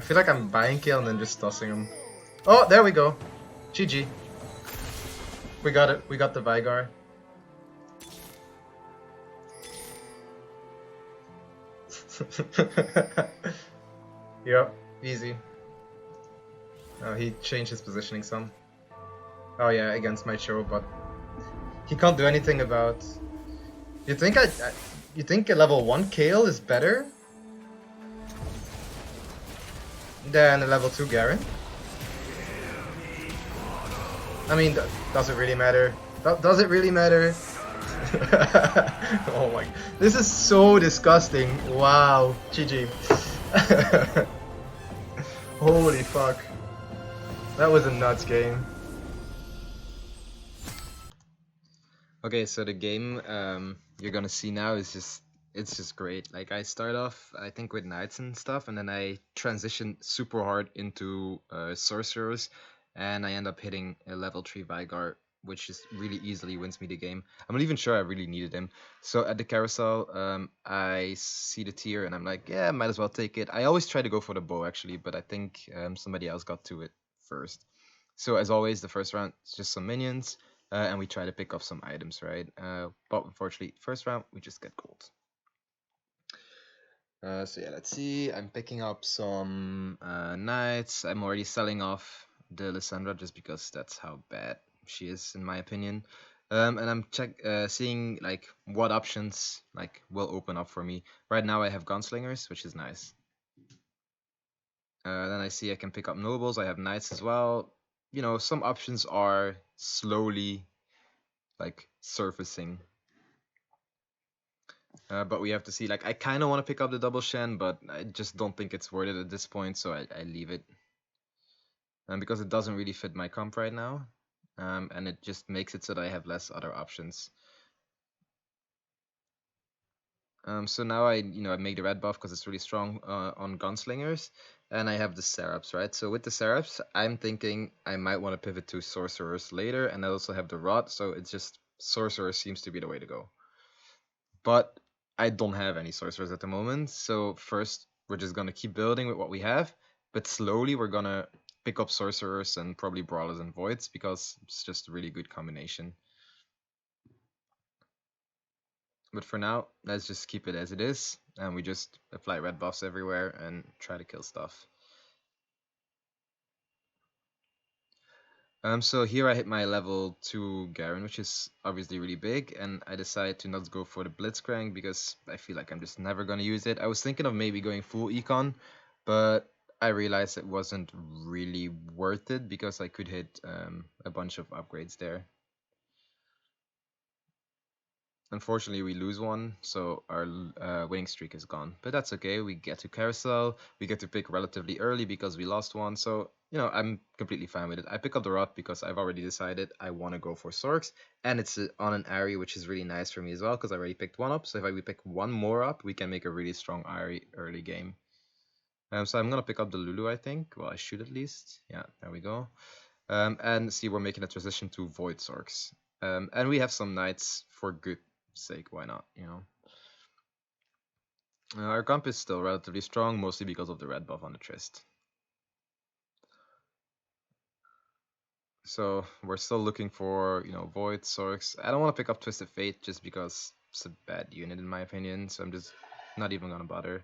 I feel like I'm buying kill and then just tossing him. Oh, there we go. GG. We got it. We got the Veigar. Yep, easy. Oh, he changed his positioning some. Oh yeah, against my show, but he can't do anything about. You think you think a level 1 Kale is better than a level 2 Garen? I mean, does it really matter? Does it really matter? Oh my, this is so disgusting. Wow, GG. Holy fuck. That was a nuts game. Okay, so the game you're gonna see now is it's just great. Like I start off, I think with knights and stuff, and then I transition super hard into sorcerers, and I end up hitting a level 3 Veigar, which just really easily wins me the game. I'm not even sure I really needed him. So at the carousel, I see the tier, and I'm like, yeah, might as well take it. I always try to go for the bow actually, but I think somebody else got to it first. So as always, the first round is just some minions. And we try to pick up some items, right? But unfortunately, first round, we just get gold. So yeah, let's see. I'm picking up some knights. I'm already selling off the Lysandra just because that's how bad she is, in my opinion. And I'm seeing like what options like will open up for me. Right now I have gunslingers, which is nice. Then I see I can pick up nobles. I have knights as well. You know, some options are slowly like surfacing. But we have to see. Like, I kind of want to pick up the double Shen, but I just don't think it's worth it at this point, so I leave it. Because it doesn't really fit my comp right now, and it just makes it so that I have less other options. So now I make the red buff because it's really strong on gunslingers, and I have the Seraphs, right? So with the Seraphs, I'm thinking I might want to pivot to sorcerers later, and I also have the rod, so it's just sorcerers seems to be the way to go. But I don't have any sorcerers at the moment, so first we're just gonna keep building with what we have, but slowly we're gonna pick up sorcerers and probably brawlers and voids because it's just a really good combination. But for now, let's just keep it as it is, and we just apply red buffs everywhere and try to kill stuff. So here I hit my level 2 Garen, which is obviously really big, and I decided to not go for the Blitzcrank because I feel like I'm just never gonna use it. I was thinking of maybe going full econ, but I realized it wasn't really worth it because I could hit a bunch of upgrades there. Unfortunately, we lose one, so our winning streak is gone. But that's okay. We get to carousel. We get to pick relatively early because we lost one. So, I'm completely fine with it. I pick up the rod because I've already decided I want to go for Sorks. And it's on an Ari, which is really nice for me as well because I already picked one up. So if we pick one more up, we can make a really strong Ari early game. So I'm going to pick up the Lulu, I think. Well, I should at least. Yeah, there we go. And see, we're making a transition to Void Sorks. And we have some knights for good sake, why not, our comp is still relatively strong, mostly because of the red buff on the Trist. So we're still looking for, Void, Sorks. I don't want to pick up Twisted Fate just because it's a bad unit in my opinion, so I'm just not even gonna bother.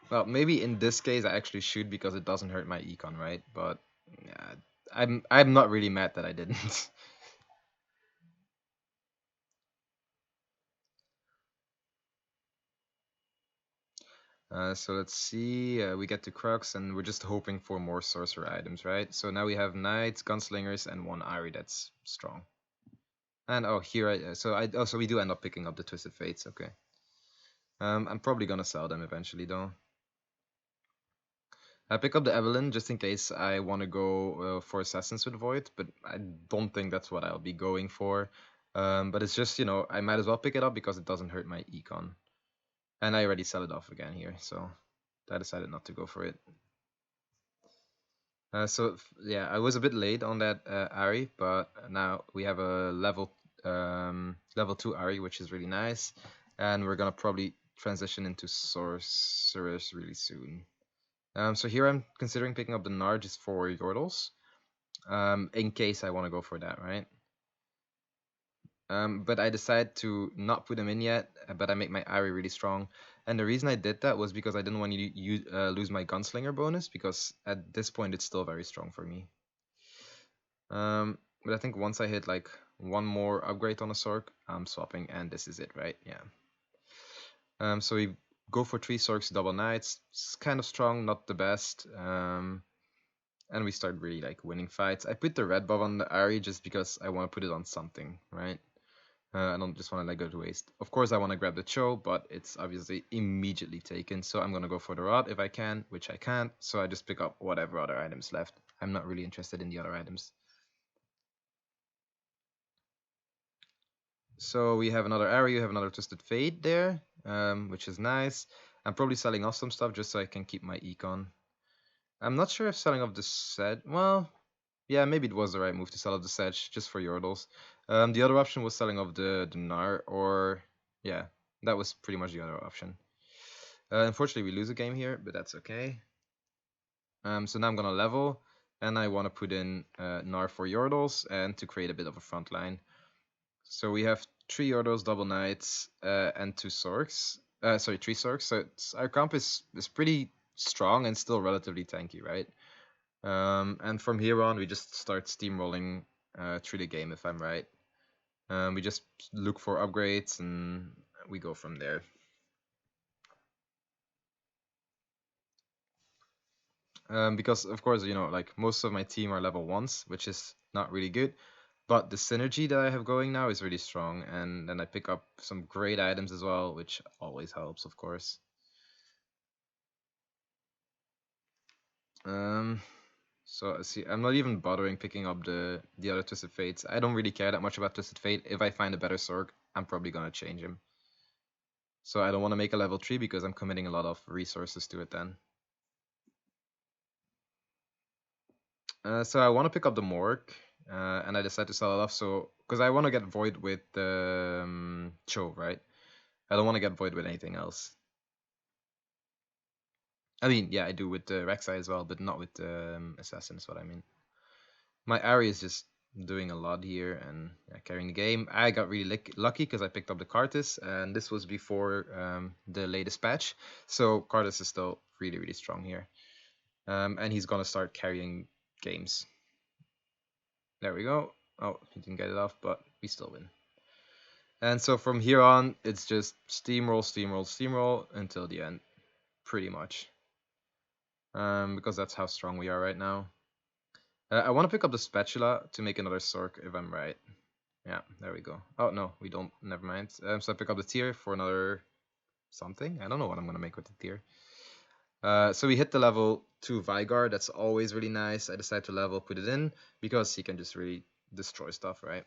Well, maybe in this case I actually should because it doesn't hurt my econ, right? But yeah, I'm not really mad that I didn't. So let's see, we get to Crux and we're just hoping for more sorcerer items, right? So now we have knights, gunslingers, and one Ari that's strong. And oh, here so we do end up picking up the Twisted Fates, okay. I'm probably gonna sell them eventually though. I pick up the Evelyn just in case I want to go for Assassins with Void, but I don't think that's what I'll be going for. But it's just, I might as well pick it up because it doesn't hurt my econ. And I already sell it off again here, so I decided not to go for it. So yeah, I was a bit late on that Ari, but now we have a level 2 Ari, which is really nice, and we're gonna probably transition into sorcerers really soon. So here I'm considering picking up the Nar just for Yordles, in case I want to go for that, right? But I decided to not put them in yet, but I make my Ari really strong. And the reason I did that was because I didn't want to lose my Gunslinger bonus, because at this point it's still very strong for me. But I think once I hit like one more upgrade on a Sorc, I'm swapping, and this is it, right? Yeah. So we go for 3 Sorcs, double Knights. It's kind of strong, not the best. And we start really like winning fights. I put the red buff on the Ari just because I want to put it on something, right? I don't just want to let go to waste. Of course, I want to grab the Cho, but it's obviously immediately taken. So I'm going to go for the Rod if I can, which I can't. So I just pick up whatever other items left. I'm not really interested in the other items. So we have another area, you have another Twisted Fate there, which is nice. I'm probably selling off some stuff just so I can keep my econ. I'm not sure if selling off the set, well, yeah, maybe it was the right move to sell off the Sedge just for Yordles. The other option was selling off the Nar, or yeah, that was pretty much the other option. Unfortunately, we lose a game here, but that's okay. So now I'm gonna level, and I want to put in Nar for Yordles and to create a bit of a front line. So we have 3 Yordles, double Knights, and 2 Sorcs. Sorry, 3 Sorcs. So our comp is pretty strong and still relatively tanky, right? And from here on, we just start steamrolling through the game, if I'm right. We just look for upgrades, and we go from there. Because, of course, you know, like most of my team are level 1s, which is not really good. But the synergy that I have going now is really strong, and then I pick up some great items as well, which always helps, of course. So see, I'm not even bothering picking up the other Twisted Fates. I don't really care that much about Twisted Fate. If I find a better Sorc, I'm probably gonna change him. So I don't want to make a level 3 because I'm committing a lot of resources to it then. So I want to pick up the Morgue, and I decide to sell it off. So because I want to get Void with the Cho, right? I don't want to get Void with anything else. I mean, yeah, I do with the Rek'Sai as well, but not with the Assassin is what I mean. My Ari is just doing a lot here and carrying the game. I got really lucky because I picked up the Karthus, and this was before the latest patch. So Karthus is still really, really strong here. And he's gonna start carrying games. There we go. Oh, he didn't get it off, but we still win. And so from here on, it's just steamroll, steamroll, steamroll until the end, pretty much. Because that's how strong we are right now. I want to pick up the spatula to make another Sorc if I'm right. Yeah, there we go. Oh, no, we don't. Never mind. So I pick up the tier for another something. I don't know what I'm going to make with the tier. So we hit the level 2 Veigar. That's always really nice. I decide to level, put it in, because he can just really destroy stuff, right?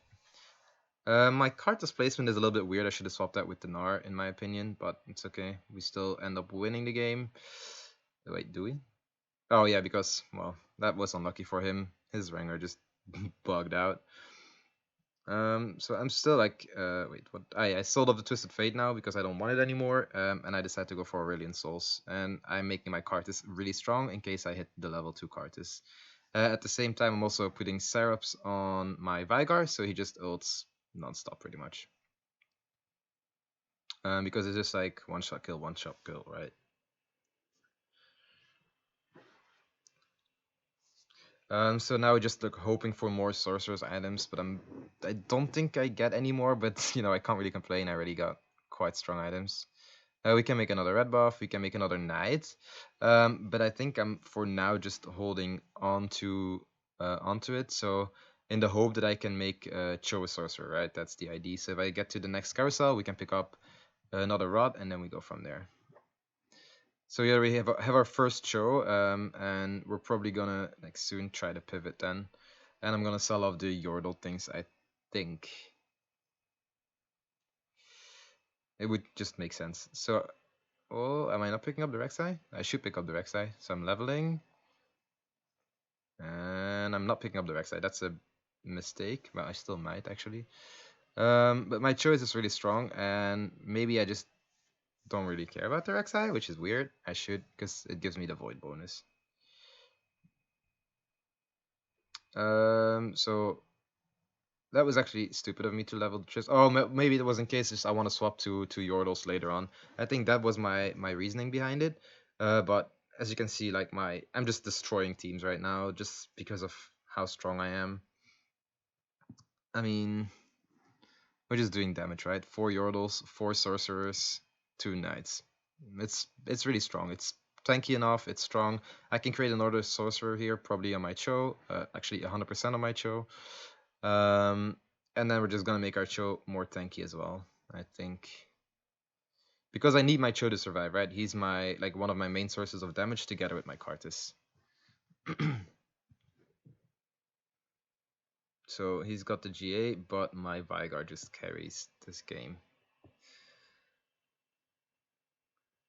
My card displacement is a little bit weird. I should have swapped that with the Nar, in my opinion, but it's okay. We still end up winning the game. Wait, do we? Oh, yeah, because, well, that was unlucky for him. His Ranger just bugged out. So I'm still like, wait, what? I sold off the Twisted Fate now because I don't want it anymore, and I decided to go for Aurelion Souls, and I'm making my Karthus really strong in case I hit the level 2 Karthus. At the same time, I'm also putting Syrups on my Veigar, so he just ults non-stop pretty much. Because it's just like one-shot kill, right? So now we're just like hoping for more sorcerers items, but I don't think I get any more, but you know, I can't really complain. I already got quite strong items. We can make another red buff, we can make another knight, but I think I'm for now just holding onto it. So in the hope that I can make Cho a sorcerer, right? That's the idea. So if I get to the next carousel, we can pick up another rod, and then we go from there. So yeah, we have our first Cho, and we're probably gonna like soon try to pivot then, and I'm gonna sell off the Yordle things. I think it would just make sense. So. Oh, am I not picking up the Rek'Sai? I should pick up the Rek'Sai. So I'm leveling. And I'm not picking up the Rek'Sai. That's a mistake. Well, I still might, actually. But my choice is really strong. And maybe I just don't really care about their XI, which is weird. I should, because it gives me the void bonus. So that was actually stupid of me to level the Trist. Oh, maybe it was in case I want to swap to Yordles later on. I think that was my reasoning behind it. But as you can see, like I'm just destroying teams right now just because of how strong I am. I mean, we're just doing damage, right? 4 Yordles, 4 sorcerers, 2 knights. It's really strong. It's tanky enough. It's strong. I can create another sorcerer here, probably on my Cho. Actually, 100% on my Cho. And then we're just gonna make our Cho more tanky as well, I think. Because I need my Cho to survive, right? He's my one of my main sources of damage together with my Kartus. So he's got the GA, but my Veigar just carries this game.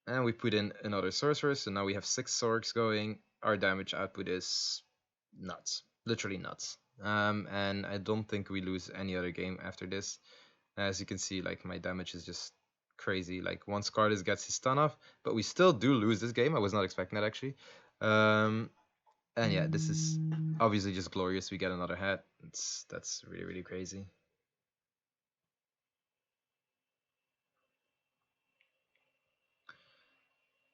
And we put in another sorcerer, so now we have 6 Sorks going. Our damage output is nuts, literally nuts. And I don't think we lose any other game after this. As you can see, like my damage is just crazy. Like once Kartus gets his stun off, but we still do lose this game. I was not expecting that actually. And yeah, this is obviously just glorious. We get another hat. That's really really crazy.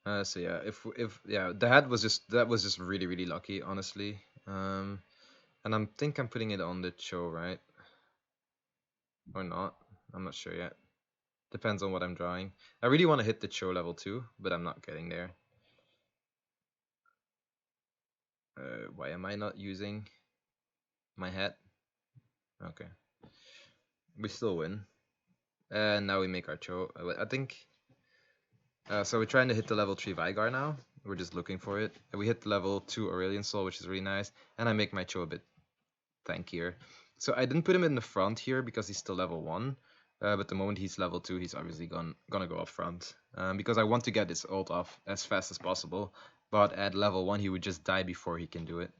So yeah, if yeah, the hat was just really really lucky, honestly. And think I'm putting it on the Cho, right? Or not? I'm not sure yet. Depends on what I'm drawing. I really want to hit the Cho level 2, but I'm not getting there. Why am I not using my hat? Okay. We still win. And now we make our Cho. I think... so we're trying to hit the level 3 Veigar now. We're just looking for it. And we hit the level 2 Aurelion Soul, which is really nice. And I make my Cho a bit tankier. So I didn't put him in the front here because he's still level 1. But the moment he's level 2, he's obviously gonna go up front. Because I want to get his ult off as fast as possible. But at level 1, he would just die before he can do it.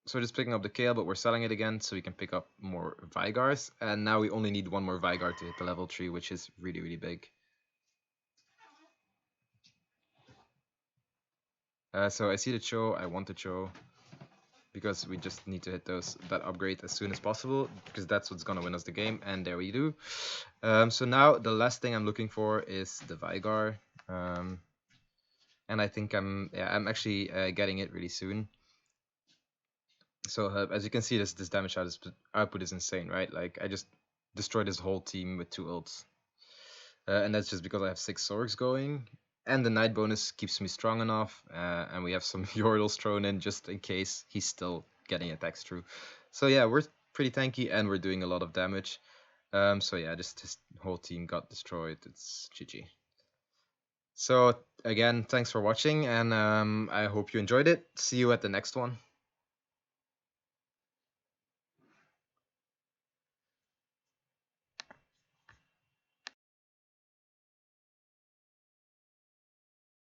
So we're just picking up the Kale, but we're selling it again so we can pick up more Veigars. And now we only need one more Veigar to hit the level 3, which is really, really big. So I see the Cho, I want the Cho. Because we just need to hit that upgrade as soon as possible, because that's what's gonna win us the game, and there we do. So now the last thing I'm looking for is the Veigar. And I think I'm actually getting it really soon. So as you can see, this damage output is insane, right? Like I just destroyed his whole team with 2 ults. And that's just because I have 6 Sorgs going. And the Knight bonus keeps me strong enough. And we have some Yordles thrown in just in case he's still getting attacks through. So yeah, we're pretty tanky and we're doing a lot of damage. So yeah, this whole team got destroyed. It's GG. So again, thanks for watching, and I hope you enjoyed it. See you at the next one.